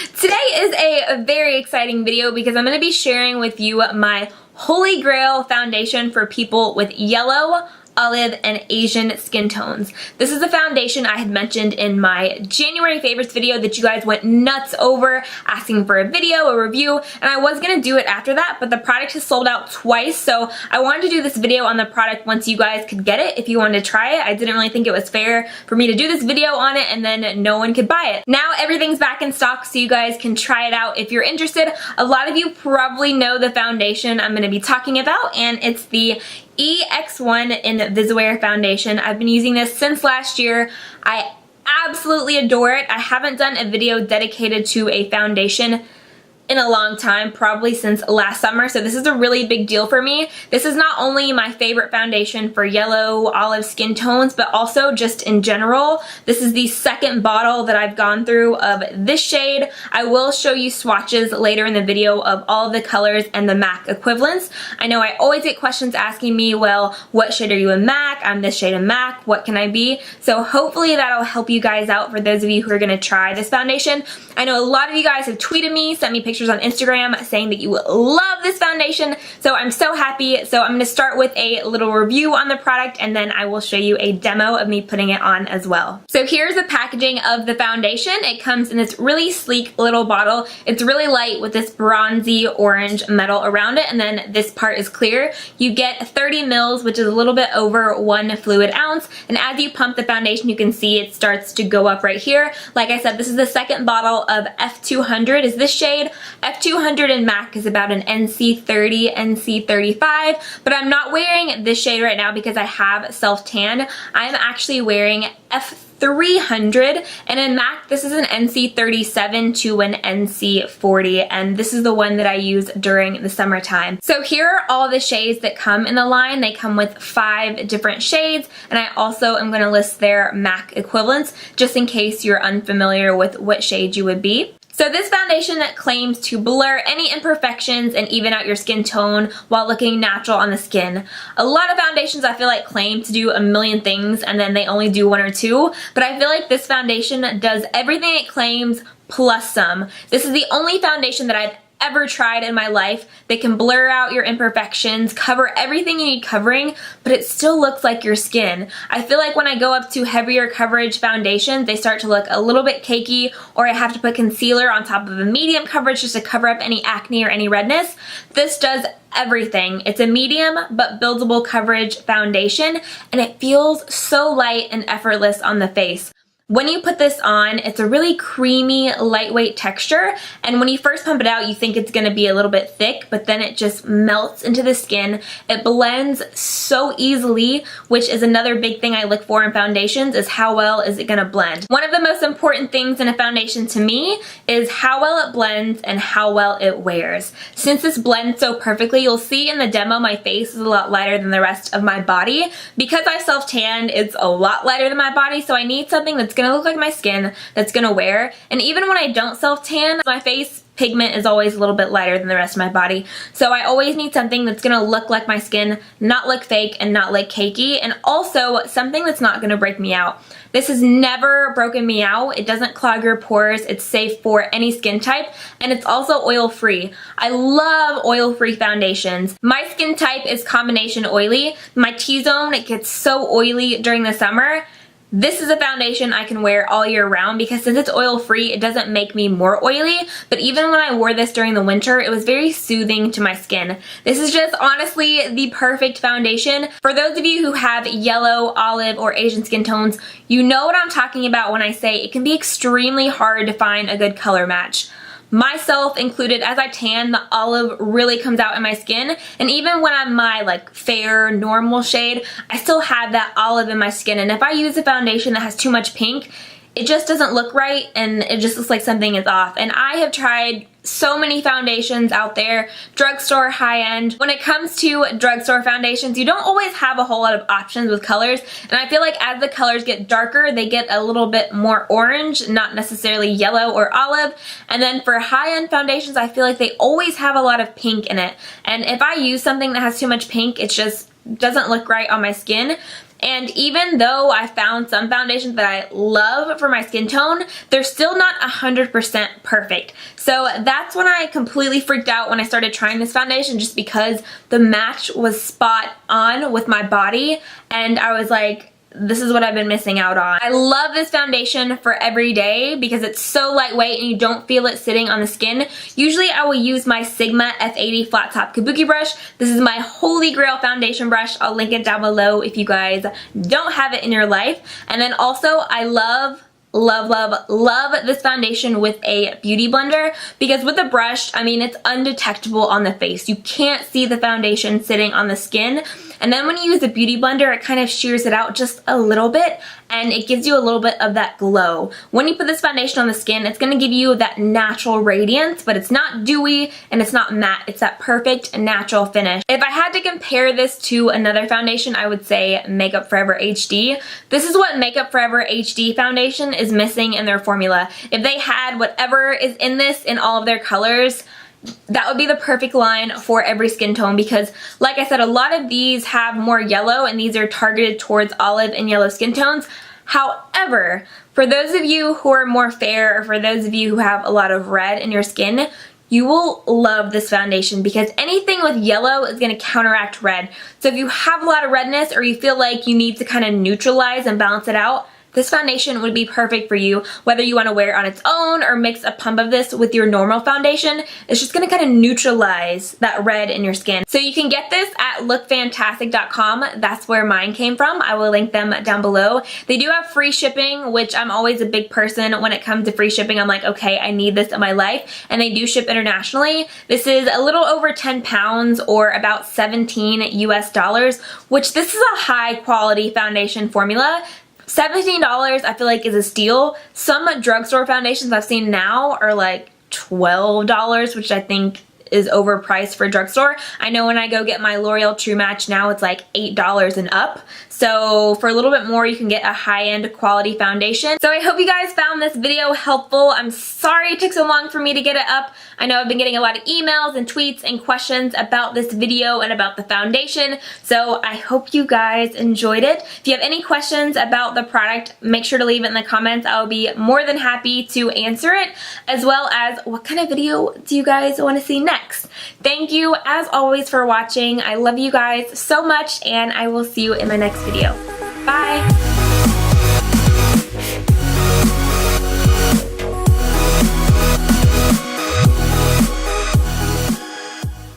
Today is a very exciting video because I'm going to be sharing with you my Holy Grail foundation for people with yellow, olive, and Asian skin tones. This is a foundation I had mentioned in my January favorites video that you guys went nuts over, asking for a video, a review, and I was going to do it after that, but the product has sold out twice, so I wanted to do this video on the product once you guys could get it if you wanted to try it. I didn't really think it was fair for me to do this video on it and then no one could buy it. Now everything's back in stock so you guys can try it out if you're interested. A lot of you probably know the foundation I'm going to be talking about, and it's the EX1 in Visiwear foundation. I've been using this since last year. I absolutely adore it. I haven't done a video dedicated to a foundation in a long time, probably since last summer, so this is a really big deal for me. This is not only my favorite foundation for yellow, olive skin tones, but also just in general. This is the second bottle that I've gone through of this shade. I will show you swatches later in the video of all of the colors and the MAC equivalents. I know I always get questions asking me, well, what shade are you in MAC? I'm this shade in MAC. What can I be? So hopefully that'll help you guys out for those of you who are going to try this foundation. I know a lot of you guys have tweeted me, sent me pictures on Instagram saying that you love this foundation, so I'm so happy. So I'm going to start with a little review on the product and then I will show you a demo of me putting it on as well. So here's the packaging of the foundation. It comes in this really sleek little bottle. It's really light with this bronzy orange metal around it, and then this part is clear. You get 30 mils, which is a little bit over 1 fluid ounce, and as you pump the foundation you can see it starts to go up right here. Like I said, this is the second bottle of F200 is this shade. F200 in MAC is about an NC30, NC35, but I'm not wearing this shade right now because I have self-tan. I'm actually wearing F300, and in MAC this is an NC37 to an NC40, and this is the one that I use during the summertime. So here are all the shades that come in the line. They come with 5 different shades, and I also am going to list their MAC equivalents just in case you're unfamiliar with what shade you would be. So this foundation claims to blur any imperfections and even out your skin tone while looking natural on the skin. A lot of foundations I feel like claim to do a million things and then they only do 1 or 2, but I feel like this foundation does everything it claims plus some. This is the only foundation that I've ever tried in my life that can blur out your imperfections, cover everything you need covering, but it still looks like your skin. I feel like when I go up to heavier coverage foundations, they start to look a little bit cakey, or I have to put concealer on top of a medium coverage just to cover up any acne or any redness. This does everything. It's a medium but buildable coverage foundation, and it feels so light and effortless on the face. When you put this on, it's a really creamy, lightweight texture, and when you first pump it out, you think it's going to be a little bit thick, but then it just melts into the skin. It blends so easily, which is another big thing I look for in foundations, is how well is it going to blend. One of the most important things in a foundation to me is how well it blends and how well it wears. Since this blends so perfectly, you'll see in the demo my face is a lot lighter than the rest of my body. Because I self-tanned, it's a lot lighter than my body, so I need something that's going to look like my skin, that's going to wear. And even when I don't self-tan, my face pigment is always a little bit lighter than the rest of my body. So I always need something that's going to look like my skin, not look fake and not look cakey, and also something that's not going to break me out. This has never broken me out. It doesn't clog your pores. It's safe for any skin type, and it's also oil-free. I love oil-free foundations. My skin type is combination oily. My T-zone, it gets so oily during the summer. This is a foundation I can wear all year round because since it's oil-free, it doesn't make me more oily, but even when I wore this during the winter, it was very soothing to my skin. This is just honestly the perfect foundation. For those of you who have yellow, olive, or Asian skin tones, you know what I'm talking about when I say it can be extremely hard to find a good color match. Myself included, as I tan, the olive really comes out in my skin, and even when I'm my fair, normal shade, I still have that olive in my skin, and if I use a foundation that has too much pink, it just doesn't look right and it just looks like something is off. And I have tried so many foundations out there, drugstore, high-end. When it comes to drugstore foundations, you don't always have a whole lot of options with colors, and I feel like as the colors get darker, they get a little bit more orange, not necessarily yellow or olive. And then for high-end foundations, I feel like they always have a lot of pink in it, and if I use something that has too much pink, it just doesn't look right on my skin. And even though I found some foundations that I love for my skin tone, they're still not 100% perfect. So that's when I completely freaked out when I started trying this foundation, just because the match was spot on with my body, and I was like, this is what I've been missing out on. I love this foundation for every day because it's so lightweight and you don't feel it sitting on the skin. Usually I will use my Sigma F80 flat top kabuki brush. This is my Holy Grail foundation brush. I'll link it down below if you guys don't have it in your life. And then also I love this foundation with a beauty blender, because with the brush, I mean, it's undetectable on the face. You can't see the foundation sitting on the skin. And then when you use the beauty blender, it kind of shears it out just a little bit, and it gives you a little bit of that glow. When you put this foundation on the skin, it's going to give you that natural radiance, but it's not dewy and it's not matte. It's that perfect natural finish. If I had to compare this to another foundation, I would say Makeup Forever HD. This is what Makeup Forever HD foundation is missing in their formula. If they had whatever is in this in all of their colors, that would be the perfect line for every skin tone, because like I said, a lot of these have more yellow and these are targeted towards olive and yellow skin tones. However, for those of you who are more fair, or for those of you who have a lot of red in your skin, you will love this foundation, because anything with yellow is going to counteract red. So if you have a lot of redness, or you feel like you need to kind of neutralize and balance it out, this foundation would be perfect for you, whether you want to wear it on its own or mix a pump of this with your normal foundation. It's just going to kind of neutralize that red in your skin. So you can get this at lookfantastic.com. That's where mine came from. I will link them down below. They do have free shipping, which I'm always a big person when it comes to free shipping. I'm like, okay, I need this in my life. And they do ship internationally. This is a little over 10 pounds or about 17 US dollars, which this is a high quality foundation formula. $17 I feel like is a steal. Some drugstore foundations I've seen now are like $12, which I think is overpriced for a drugstore. I know when I go get my L'Oreal True Match now, it's like $8 and up. So for a little bit more, you can get a high-end quality foundation. So I hope you guys found this video helpful. I'm sorry it took so long for me to get it up. I know I've been getting a lot of emails and tweets and questions about this video and about the foundation. So I hope you guys enjoyed it. If you have any questions about the product, make sure to leave it in the comments. I'll be more than happy to answer it, as well as what kind of video do you guys want to see next. Thank you as always for watching. I love you guys so much, and I will see you in my next video. Bye!